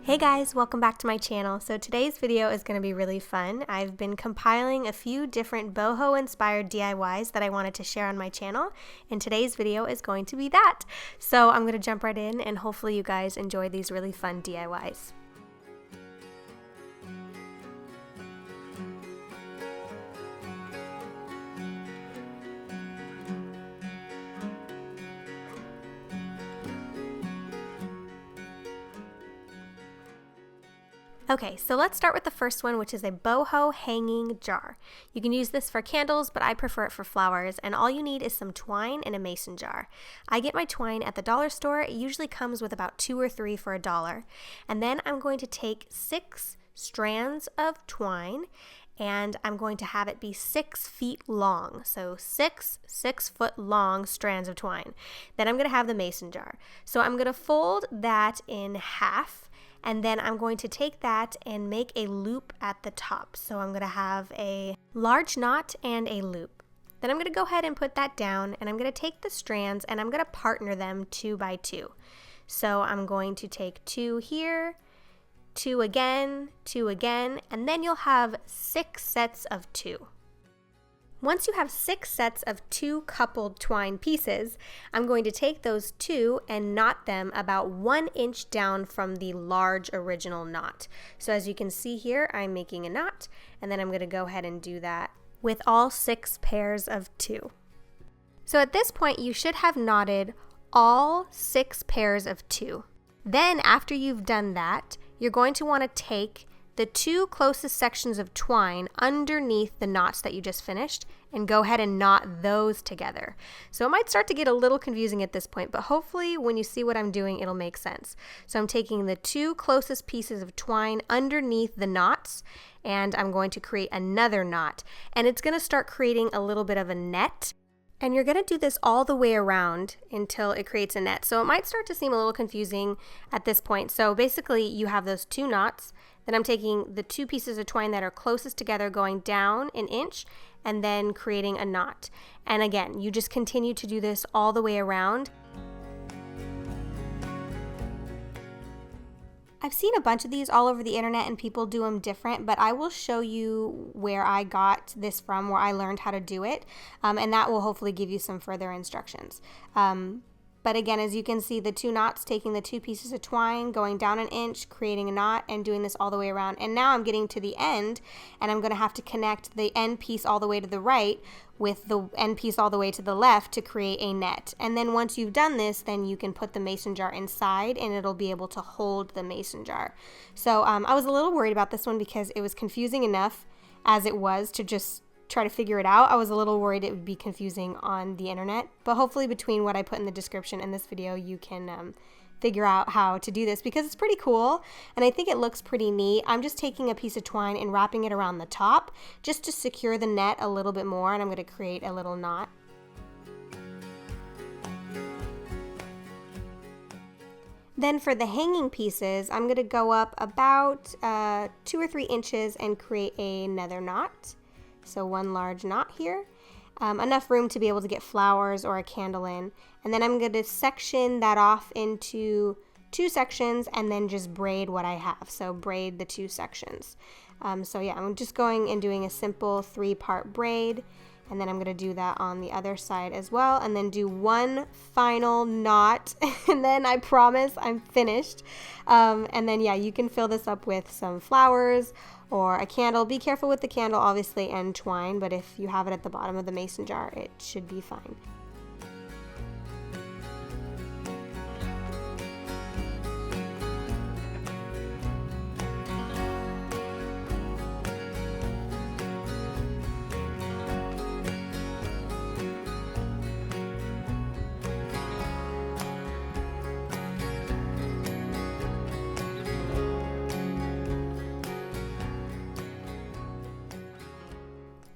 Hey guys, welcome back to my channel. So today's video is going to be really fun. I've been compiling a few different boho inspired DIYs that I wanted to share on my channel, and today's video is going to be that. So I'm going to jump right in and hopefully you guys enjoy these really fun DIYs. Okay, so let's start with the first one, which is a boho hanging jar. You can use this for candles, but I prefer it for flowers, and all you need is some twine and a mason jar. I get my twine at the dollar store. It usually comes with about 2 or 3 for $1. And then I'm going to take 6 strands of twine, and I'm going to have it be 6 feet long. So 6-foot long strands of twine. Then I'm going to have the mason jar. So I'm going to fold that in half. And then I'm going to take that and make a loop at the top. So I'm going to have a large knot and a loop. Then I'm going to go ahead and put that down, and I'm going to take the strands and I'm going to partner them 2 by 2. So I'm going to take 2 here, 2 again, 2 again, and then you'll have 6 sets of 2. Once you have 6 sets of 2 coupled twine pieces, I'm going to take those 2 and knot them about 1 inch down from the large original knot. So as you can see here, I'm making a knot, and then I'm going to go ahead and do that with all 6 pairs of 2. So at this point, you should have knotted all 6 pairs of 2. Then after you've done that, you're going to want to take the 2 closest sections of twine underneath the knots that you just finished and go ahead and knot those together. So it might start to get a little confusing at this point, but hopefully when you see what I'm doing, it'll make sense. So I'm taking the 2 closest pieces of twine underneath the knots, and I'm going to create another knot, and it's going to start creating a little bit of a net. And you're going to do this all the way around until it creates a net. So it might start to seem a little confusing at this point. So basically you have those 2 knots, then I'm taking the 2 pieces of twine that are closest together, going down 1 inch, and then creating a knot. And again, you just continue to do this all the way around. I've seen a bunch of these all over the internet and people do them different, but I will show you where I got this from, where I learned how to do it, and that will hopefully give you some further instructions. But again, as you can see, the 2 knots, taking the 2 pieces of twine, going down 1 inch, creating a knot, and doing this all the way around. And now I'm getting to the end, and I'm going to have to connect the end piece all the way to the right with the end piece all the way to the left to create a net. And then once you've done this, then you can put the mason jar inside, and it'll be able to hold the mason jar. So I was a little worried about this one because it was confusing enough as it was to just try to figure it out. I was a little worried it would be confusing on the internet, but hopefully between what I put in the description and this video, you can figure out how to do this because it's pretty cool and I think it looks pretty neat. I'm just taking a piece of twine and wrapping it around the top just to secure the net a little bit more, and I'm going to create a little knot. Then for the hanging pieces, I'm going to go up about 2 or 3 inches and create another knot. So 1 large knot here, enough room to be able to get flowers or a candle in. And then I'm going to section that off into 2 sections and then just braid what I have. So braid the 2 sections. So yeah, I'm just going and doing a simple 3-part braid. And then I'm going to do that on the other side as well, and then do 1 final knot, and then I promise I'm finished. And then yeah, you can fill this up with some flowers or a candle. Be careful with the candle, obviously, and twine, but if you have it at the bottom of the mason jar, it should be fine.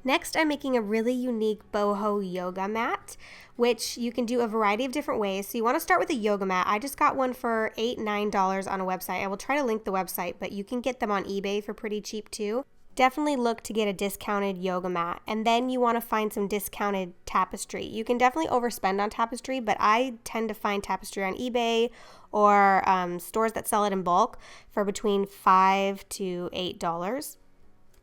Next, I'm making a really unique boho yoga mat, which you can do a variety of different ways. So you want to start with a yoga mat. I just got one for $8-9 on a website. I will try to link the website, but you can get them on eBay for pretty cheap too. definitely look to get a discounted yoga mat. And then you want to find some discounted tapestry. You can definitely overspend on tapestry, but I tend to find tapestry on eBay or stores that sell it in bulk for between $5 to $8.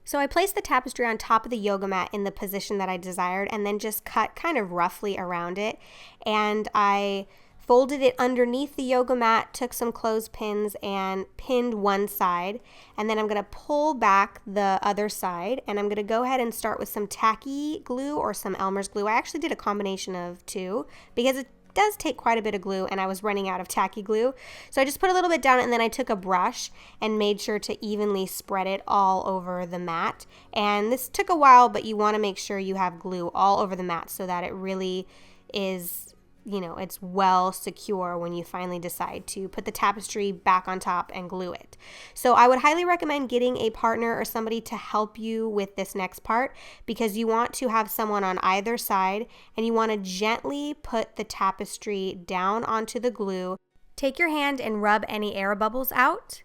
So I placed the tapestry on top of the yoga mat in the position that I desired and then just cut kind of roughly around it. And I folded it underneath the yoga mat, took some clothespins and pinned one side. And then I'm going to pull back the other side. And I'm going to go ahead and start with some tacky glue or some Elmer's glue. I actually did a combination of two because it does take quite a bit of glue and I was running out of tacky glue. So I just put a little bit down and then I took a brush and made sure to evenly spread it all over the mat. And this took a while, but you want to make sure you have glue all over the mat so that it really is, it's well secure when you finally decide to put the tapestry back on top and glue it. So I would highly recommend getting a partner or somebody to help you with this next part because you want to have someone on either side and you want to gently put the tapestry down onto the glue. Take your hand and rub any air bubbles out.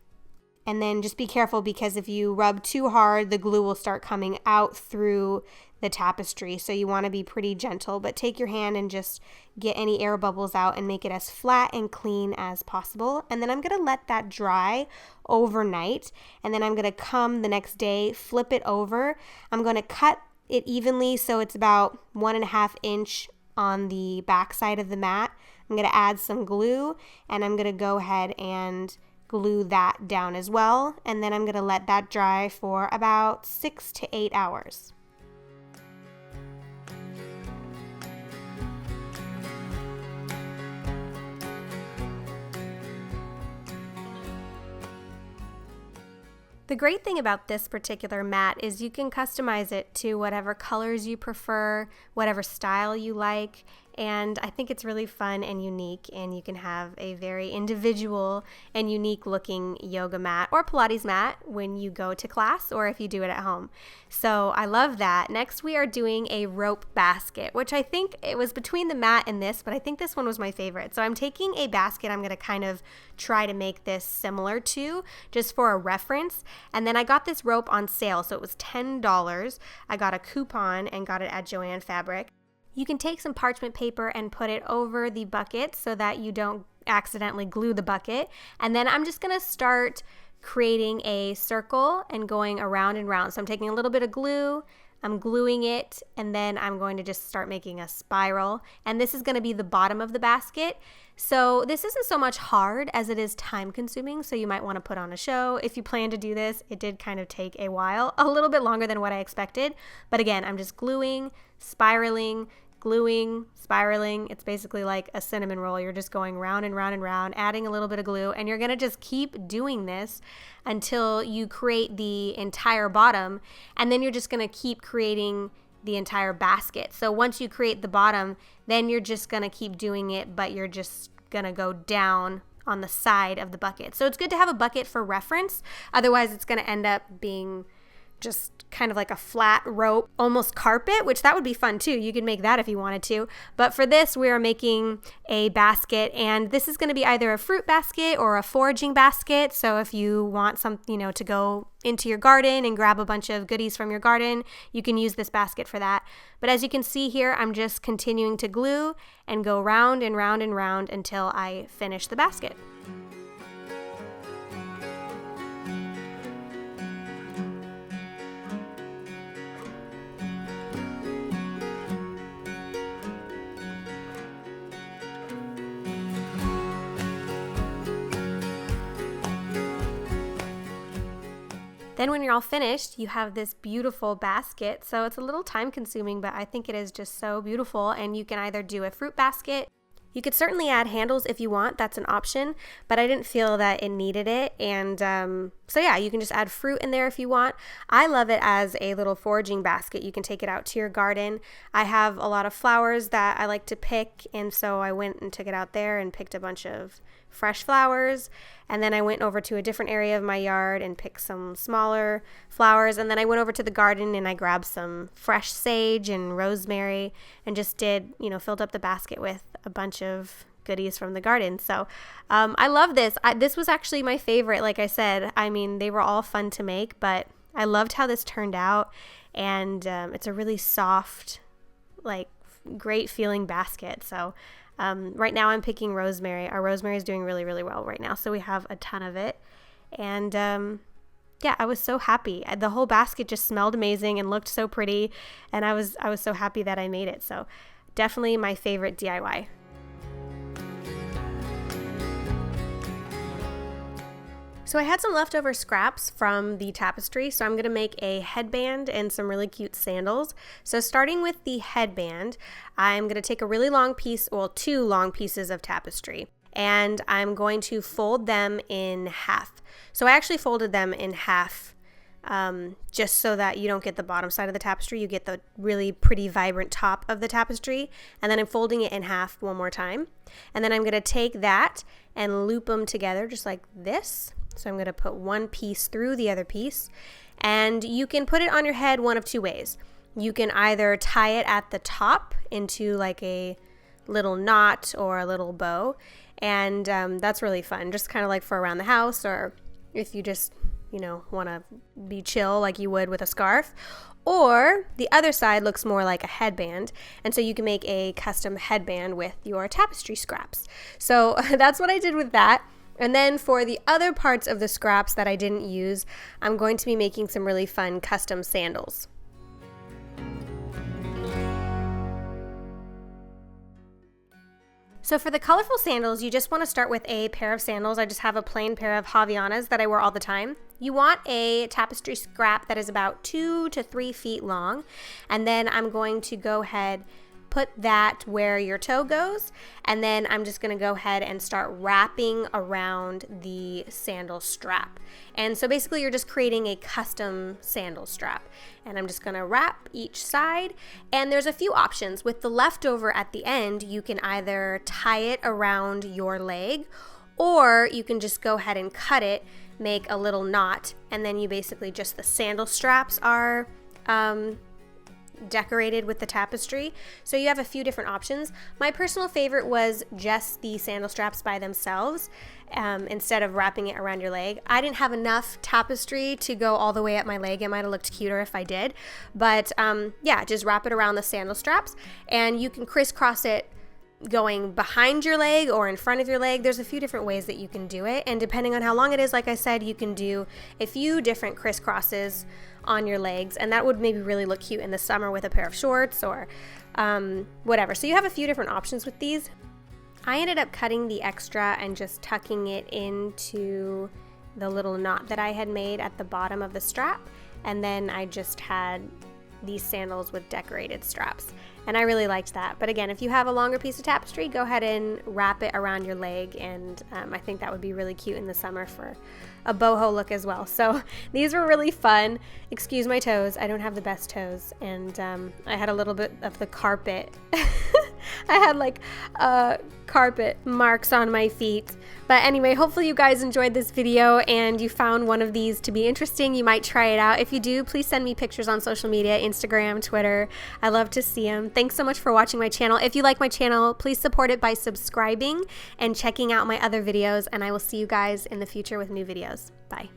And then just be careful because if you rub too hard, the glue will start coming out through the tapestry. So you want to be pretty gentle, but take your hand and just get any air bubbles out and make it as flat and clean as possible. And then I'm going to let that dry overnight. And then I'm going to come the next day, flip it over. I'm going to cut it evenly so it's about 1.5 inch on the back side of the mat. I'm going to add some glue and I'm going to go ahead and glue that down as well. And then I'm going to let that dry for about 6 to 8 hours. The great thing about this particular mat is you can customize it to whatever colors you prefer, whatever style you like, and I think it's really fun and unique, and you can have a very individual and unique looking yoga mat or Pilates mat when you go to class or if you do it at home. So I love that. Next we are doing a rope basket, which I think it was between the mat and this, but I think this one was my favorite. So I'm taking a basket I'm going to kind of try to make this similar to, just for a reference. And then I got this rope on sale, so it was $10. I got a coupon and got it at Joann Fabric. You can take some parchment paper and put it over the bucket so that you don't accidentally glue the bucket. And then I'm just going to start creating a circle and going around and around. So I'm taking a little bit of glue, I'm gluing it, and then I'm going to just start making a spiral. And this is going to be the bottom of the basket. So this isn't so much hard as it is time consuming, so you might want to put on a show. If you plan to do this, it did kind of take a while, a little bit longer than what I expected. But again, I'm just gluing, spiraling, gluing, spiraling. It's basically like a cinnamon roll. You're just going round and round and round, adding a little bit of glue, and you're going to just keep doing this until you create the entire bottom, and then you're just going to keep creating the entire basket. So once you create the bottom, then you're just going to keep doing it, but you're just going to go down on the side of the bucket. So it's good to have a bucket for reference. Otherwise, it's going to end up being just kind of like a flat rope, almost carpet, which that would be fun too. You could make that if you wanted to. But for this, we are making a basket, and this is going to be either a fruit basket or a foraging basket. So if you want some, to go into your garden and grab a bunch of goodies from your garden, you can use this basket for that. But as you can see here, I'm just continuing to glue and go round and round and round until I finish the basket. Then when you're all finished, you have this beautiful basket. So it's a little time consuming, but I think it is just so beautiful. And you can either do a fruit basket. You could certainly add handles if you want. That's an option, but I didn't feel that it needed it. And so yeah, you can just add fruit in there if you want. I love it as a little foraging basket. You can take it out to your garden. I have a lot of flowers that I like to pick, and so I went and took it out there and picked a bunch of fresh flowers. And then I went over to a different area of my yard and picked some smaller flowers. And then I went over to the garden and I grabbed some fresh sage and rosemary and just filled up the basket with a bunch of goodies from the garden. So I love this. This was actually my favorite, like I said. I mean, they were all fun to make, but I loved how this turned out, and it's a really soft, like great feeling basket. So right now I'm picking rosemary. Our rosemary is doing really, really well right now, so we have a ton of it. And yeah, I was so happy. The whole basket just smelled amazing and looked so pretty, and I was so happy that I made it. So definitely my favorite DIY. So I had some leftover scraps from the tapestry, so I'm going to make a headband and some really cute sandals. So starting with the headband, I'm going to take a really long piece, well, 2 long pieces of tapestry, and I'm going to fold them in half. So I actually folded them in half just so that you don't get the bottom side of the tapestry, you get the really pretty vibrant top of the tapestry, and then I'm folding it in half one more time. And then I'm going to take that and loop them together just like this. So I'm going to put one piece through the other piece, and you can put it on your head one of 2 ways. You can either tie it at the top into like a little knot or a little bow, and that's really fun, just kind of like for around the house, or if you just, you know, want to be chill like you would with a scarf. Or the other side looks more like a headband, and so you can make a custom headband with your tapestry scraps. So that's what I did with that. And then for the other parts of the scraps that I didn't use, I'm going to be making some really fun custom sandals. So for the colorful sandals, you just want to start with a pair of sandals. I just have a plain pair of Havaianas that I wear all the time. You want a tapestry scrap that is about 2 to 3 feet long, and then I'm going to go ahead, put that where your toe goes, and then I'm just going to go ahead and start wrapping around the sandal strap. And so basically you're just creating a custom sandal strap, and I'm just going to wrap each side. And there's a few options. With the leftover at the end, you can either tie it around your leg, or you can just go ahead and cut it, make a little knot, and then you basically just, the sandal straps are decorated with the tapestry. So you have a few different options. My personal favorite was just the sandal straps by themselves, instead of wrapping it around your leg. I didn't have enough tapestry to go all the way up my leg. It might have looked cuter if I did, but yeah, just wrap it around the sandal straps, and you can crisscross it going behind your leg or in front of your leg. There's a few different ways that you can do it, and depending on how long it is, like I said, you can do a few different crisscrosses on your legs, and that would maybe really look cute in the summer with a pair of shorts or whatever. So you have a few different options with these. I ended up cutting the extra and just tucking it into the little knot that I had made at the bottom of the strap, and then I just had these sandals with decorated straps, and I really liked that. But again, if you have a longer piece of tapestry, go ahead and wrap it around your leg, and I think that would be really cute in the summer for a boho look as well. So these were really fun. Excuse my toes, I don't have the best toes, and I had a little bit of the carpet I had like carpet marks on my feet. But anyway, hopefully you guys enjoyed this video and you found one of these to be interesting. You might try it out. If you do, please send me pictures on social media, Instagram, Twitter. I love to see them. Thanks so much for watching my channel. If you like my channel, please support it by subscribing and checking out my other videos, and I will see you guys in the future with new videos. Bye.